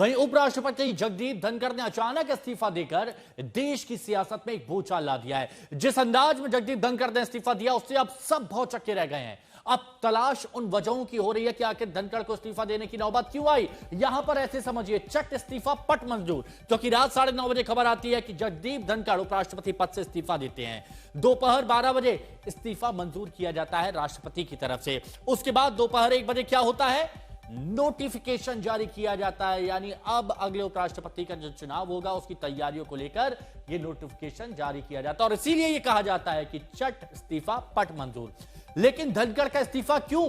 वहीं उपराष्ट्रपति जगदीप धनखड़ ने अचानक इस्तीफा देकर देश की सियासत में एक भूचाल ला दिया है। जिस अंदाज में जगदीप धनखड़ ने इस्तीफा दिया उससे अब सब भौचक्के रह गए हैं। अब तलाश उन वजहों की हो रही है कि आखिर धनखड़ को इस्तीफा देने की नौबत क्यों आई। यहां पर ऐसे समझिए चट इस्तीफा पट मंजूर, क्योंकि रात 9:30 बजे खबर आती है कि जगदीप धनखड़ उपराष्ट्रपति पद से इस्तीफा देते हैं। दोपहर 12 बजे इस्तीफा मंजूर किया जाता है राष्ट्रपति की तरफ से। उसके बाद दोपहर 1 बजे क्या होता है, नोटिफिकेशन जारी किया जाता है। यानी अब अगले उपराष्ट्रपति का जो चुनाव होगा उसकी तैयारियों को लेकर यह नोटिफिकेशन जारी किया जाता है और इसीलिए यह कहा जाता है कि चट इस्तीफा पट मंजूर। लेकिन धनखड़ का इस्तीफा क्यों,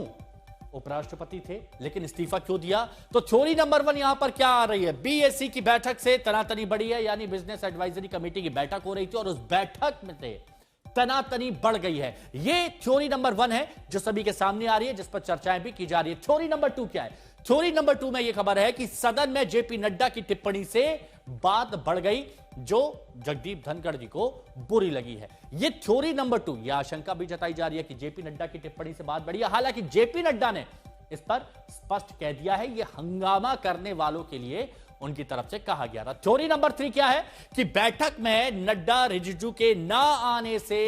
उपराष्ट्रपति थे लेकिन इस्तीफा क्यों दिया, तो थ्योरी नंबर 1 यहां पर क्या आ रही है। बीएससी की बैठक से तनातनी बढ़ी है, यानी बिजनेस एडवाइजरी कमेटी की बैठक हो रही थी और उस बैठक में से तनातनी बढ़ गई है। यह थ्योरी नंबर 1 है जो सभी के सामने आ रही है, जिस पर चर्चाएं भी की जा रही है। थ्योरी नंबर 2 क्या है, थ्योरी नंबर 2 में यह खबर है कि सदन में जेपी नड्डा की टिप्पणी से बात बढ़ गई जो जगदीप धनखड़ जी को बुरी लगी है। यह थ्योरी नंबर 2, यह आशंका भी जताई जा रही है कि जेपी नड्डा की टिप्पणी से बात बढ़ी है। हालांकि जेपी नड्डा ने इस पर स्पष्ट कह दिया है यह हंगामा करने वालों के लिए उनकी तरफ से कहा गया था। थ्योरी नंबर 3 क्या है कि बैठक में नड्डा रिजिजू के ना आने से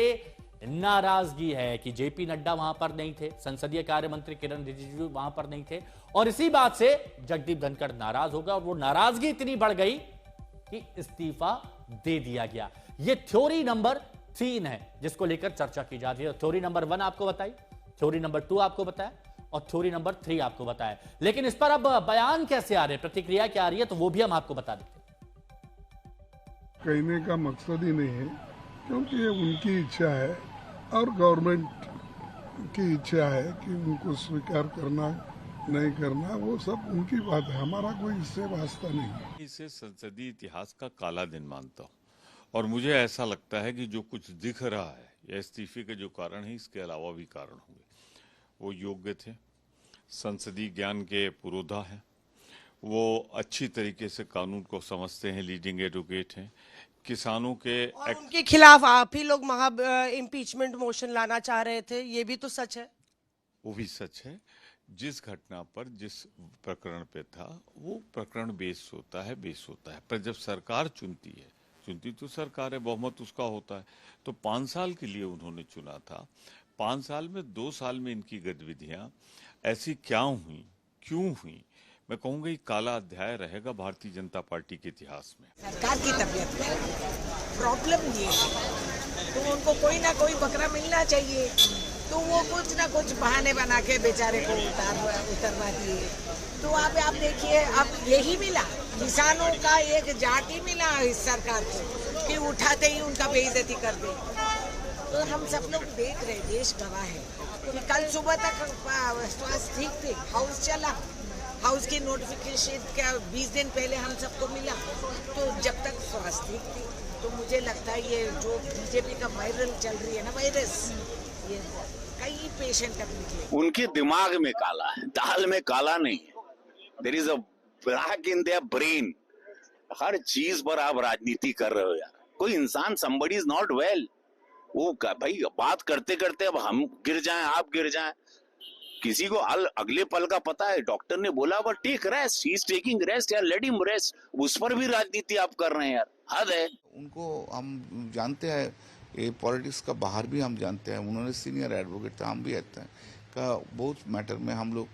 नाराजगी है कि जेपी नड्डा वहां पर नहीं थे, संसदीय कार्य मंत्री किरण रिजिजू वहां पर नहीं थे और इसी बात से जगदीप धनखड़ नाराज हो गया और वो नाराजगी इतनी बढ़ गई कि इस्तीफा दे दिया गया। ये थ्योरी नंबर 3 है जिसको लेकर चर्चा की जा रही है। थ्योरी नंबर 1 आपको बताई, थ्योरी नंबर 2 आपको बताया और थ्योरी नंबर 3 आपको बताया। लेकिन इस पर अब बयान कैसे आ रहे हैं, प्रतिक्रिया क्या आ रही है, तो वो भी हम आपको बता देते हैं। कहने का मकसद ही नहीं है, क्योंकि ये उनकी इच्छा है और गवर्नमेंट की इच्छा है कि उनको स्वीकार करना नहीं करना, वो सब उनकी बात है, हमारा कोई इससे वास्ता नहीं। इसे संसदीय इतिहास का काला दिन मानता हूँ और मुझे ऐसा लगता है कि जो कुछ दिख रहा है या इस्तीफे के जो कारण है इसके अलावा भी कारण होंगे। वो योग्य थे, संसदीय ज्ञान के पुरोधा हैं, वो अच्छी तरीके से कानून को समझते हैं, लीडिंग एडवोकेट हैं, किसानों के और उनके खिलाफ आप ही लोग इम्पीचमेंट मोशन लाना चाह रहे थे, ये भी तो सच है। वो भी सच है। जिस घटना पर जिस प्रकरण पे था वो प्रकरण बेस होता है, पर जब सरकार चुनती तो सरकार है, बहुमत उसका होता है। तो 5 साल के लिए उन्होंने चुना था। 5 साल में 2 साल में इनकी गतिविधियां ऐसी क्या हुई, क्यों हुई, मैं कहूँगा ये काला अध्याय रहेगा भारतीय जनता पार्टी के इतिहास में। सरकार की तबीयत में प्रॉब्लम ये है तो उनको कोई ना कोई बकरा मिलना चाहिए, तो वो कुछ ना कुछ बहाने बना के बेचारे को उतरवा दिए। तो आप देखिए, अब यही मिला, किसानों का एक जाति मिला इस सरकार को कि उठाते ही उनका बेइज्जती कर दे। तो हम सब लोग देख रहे, देश गवाह है कि कल सुबह तक स्वास्थ्य ठीक थे, हाउस चला, हाउस की नोटिफिकेशन का 20 दिन पहले हम सबको मिला, तो जब तक स्वास्थ्य ठीक थी। तो मुझे लगता है ये जो बीजेपी का वायरल चल रही है ना वायरस, ये कई पेशेंट तक निकले। उनके दिमाग में काला है, दाल में काला नहीं है। There is a black in there brain. हर चीज पर आप राजनीति कर रहे हो यार। कोई इंसान, somebody is not well, वो भाई बात करते करते अब हम गिर जाएं, आप गिर जाएं, किसी को अगले पल का पता है। डॉक्टर ने बोला but take rest, he is taking rest यार, लेट हिम रेस्ट। उस पर भी राजनीति आप कर रहे हैं यार, हद है। उनको हम जानते हैं, ये पॉलिटिक्स का बाहर भी हम जानते हैं, उन्होंने सीनियर एडवोकेट था, हम भी रहते हैं का बहुत मैटर में हम लोग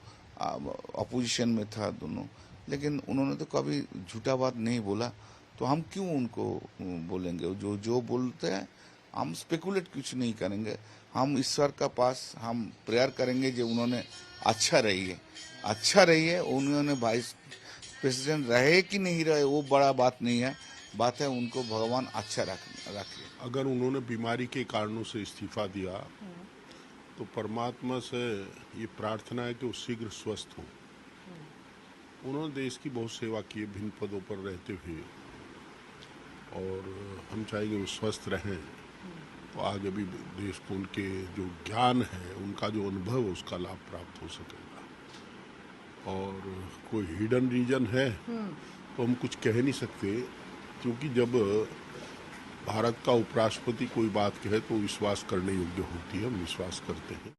अपोजिशन में था दोनों, लेकिन उन्होंने तो कभी झूठा बात नहीं बोला, तो हम क्यों उनको बोलेंगे। जो बोलते हैं हम स्पेकुलेट कुछ नहीं करेंगे, हम ईश्वर का पास हम प्रेयर करेंगे जो उन्होंने अच्छा रही है। उन्होंने वाइस प्रेसिडेंट रहे कि नहीं रहे वो बड़ा बात नहीं है, बात है उनको भगवान अच्छा रखे। अगर उन्होंने बीमारी के कारणों से इस्तीफा दिया तो परमात्मा से ये प्रार्थना है कि वो शीघ्र स्वस्थ हो। उन्होंने देश की बहुत सेवा की है भिन्न पदों पर रहते हुए, और हम चाहेंगे वो स्वस्थ रहें तो आगे भी देश को उनके जो ज्ञान है, उनका जो अनुभव है, उसका लाभ प्राप्त हो सकेगा। और कोई हिडन रीजन है तो हम कुछ कह नहीं सकते, क्योंकि जब भारत का उपराष्ट्रपति कोई बात कहे तो विश्वास करने योग्य होती है, हम विश्वास करते हैं।